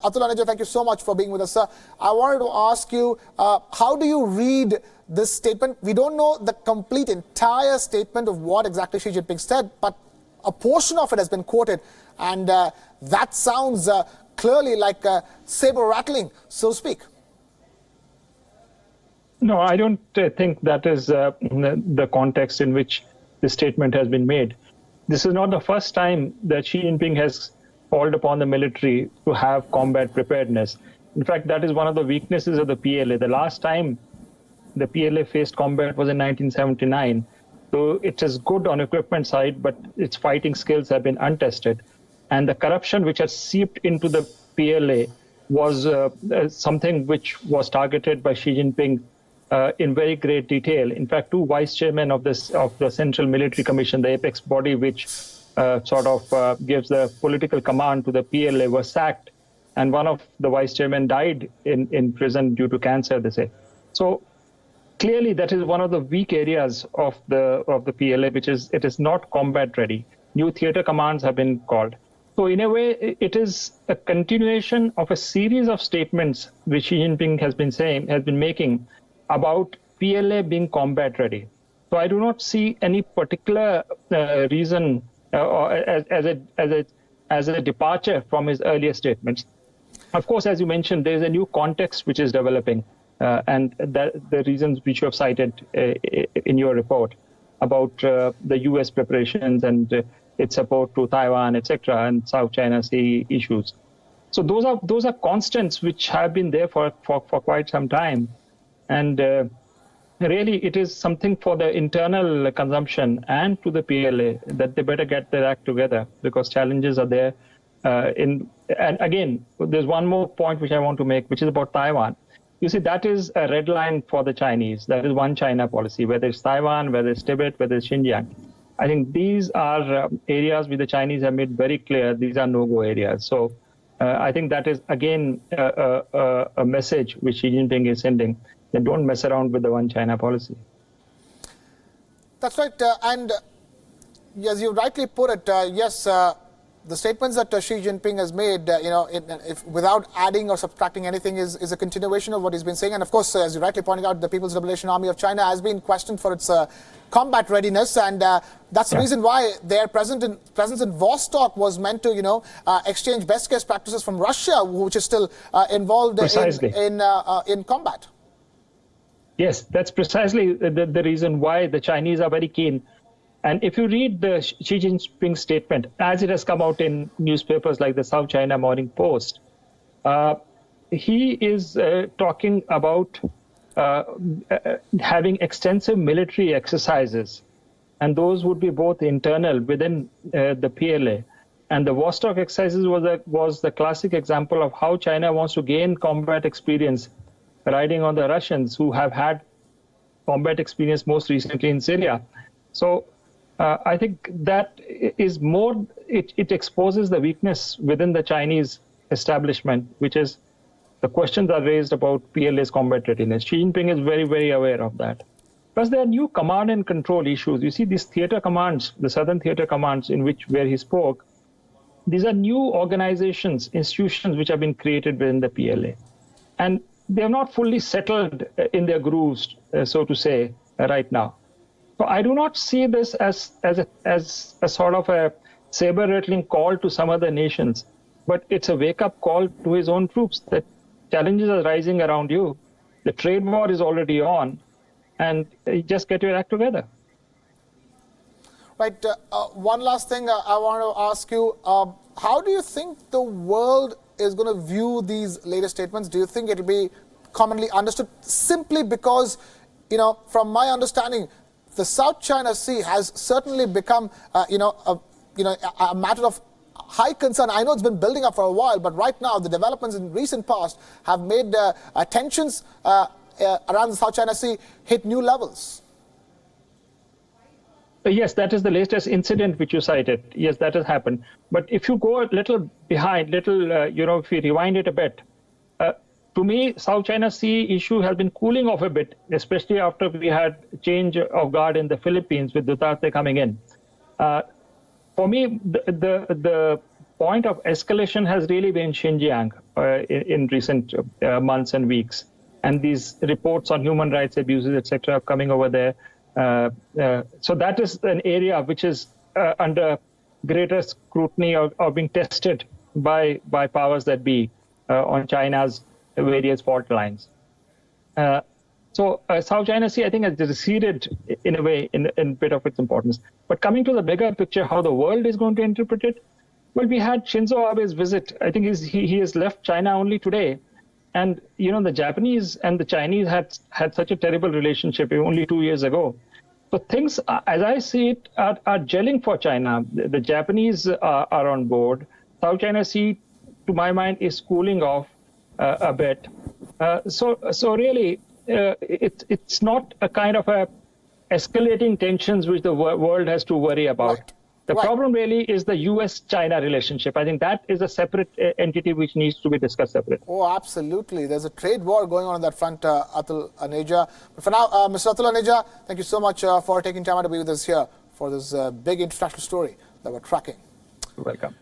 Atul Aneja, thank you so much for being with us, sir. I wanted to ask you, how do you read this statement? We don't know the complete entire statement of what exactly Xi Jinping said, but a portion of it has been quoted, and that sounds clearly like saber rattling, so to speak. No, I don't think that is the context in which this statement has been made. This is not the first time that Xi Jinping has called upon the military to have combat preparedness. In fact, that is one of the weaknesses of the PLA. The last time the PLA faced combat was in 1979. So it is good on equipment side, but its fighting skills have been untested. And the corruption which has seeped into the PLA was something which was targeted by Xi Jinping in very great detail. In fact, two vice chairmen of the Central Military Commission, the apex body which gives the political command to the PLA, were sacked, and one of the vice chairmen died in prison due to cancer, they say. So clearly that is one of the weak areas of the PLA, which is it is not combat ready. New theater commands have been called. So in a way, it is a continuation of a series of statements which Xi Jinping has been making about PLA being combat ready. So I do not see any particular reason as a departure from his earlier statements. Of course, as you mentioned, there is a new context which is developing, and the reasons which you have cited in your report about the U.S. preparations and its support to Taiwan, etc., and South China Sea issues. So those are constants which have been there for quite some time, and really, it is something for the internal consumption and to the PLA that they better get their act together, because challenges are there. And again, there's one more point which I want to make, which is about Taiwan. You see, that is a red line for the Chinese. That is one China policy, whether it's Taiwan, whether it's Tibet, whether it's Xinjiang. I think these are areas where the Chinese have made very clear these are no-go areas. So I think that is, again, a message which Xi Jinping is sending. They don't mess around with the one China policy. That's right. And as you rightly put it, yes, the statements that Xi Jinping has made, if without adding or subtracting anything, is a continuation of what he's been saying. And of course, as you rightly pointed out, the People's Liberation Army of China has been questioned for its combat readiness, and that's the reason why their presence in Vostok was meant to, exchange best case practices from Russia, which is still involved in combat. Yes, that's precisely the reason why the Chinese are very keen. And if you read the Xi Jinping statement, as it has come out in newspapers like the South China Morning Post, he is talking about having extensive military exercises. And those would be both internal within the PLA. And the Vostok exercises was the classic example of how China wants to gain combat experience riding on the Russians, who have had combat experience most recently in Syria. So I think that is more, it exposes the weakness within the Chinese establishment, which is the questions are raised about PLA's combat readiness. Xi Jinping is very, very aware of that. Plus, there are new command and control issues. You see, these theater commands, the Southern Theater Commands, where he spoke, these are new organizations, institutions which have been created within the PLA. And they have not fully settled in their grooves, so to say, right now. So I do not see this as a sort of a saber-rattling call to some other nations, but it's a wake-up call to his own troops that challenges are rising around you. The trade war is already on, and just get your act together. Right. One last thing I want to ask you. How do you think the world is going to view these latest statements? Do you think it will be commonly understood simply because, from my understanding, the South China Sea has certainly become, a matter of high concern. I know it's been building up for a while, but right now the developments in recent past have made tensions around the South China Sea hit new levels. Yes, that is the latest incident which you cited. Yes, that has happened. But if you go a little behind, if you rewind it a bit, to me, South China Sea issue has been cooling off a bit, especially after we had change of guard in the Philippines with Duterte coming in. For me, the point of escalation has really been Xinjiang in recent months and weeks. And these reports on human rights abuses, etc., are coming over there. So that is an area which is under greater scrutiny or being tested by powers that be on China's various fault lines. So South China Sea, I think, has receded in a way in a bit of its importance. But coming to the bigger picture, how the world is going to interpret it, well, we had Shinzo Abe's visit. I think he has left China only today. And, you know, the Japanese and the Chinese had such a terrible relationship only 2 years ago. So things, as I see it, are gelling for China. The Japanese are on board. South China Sea, to my mind, is cooling off a bit. So really, it's not a kind of a escalating tensions which the world has to worry about. Right. The problem really is the US-China relationship. I think that is a separate entity which needs to be discussed separately. Oh, absolutely. There's a trade war going on that front, Atul Aneja. But for now, Mr. Atul Aneja, thank you so much for taking time out to be with us here for this big international story that we're tracking. You're welcome.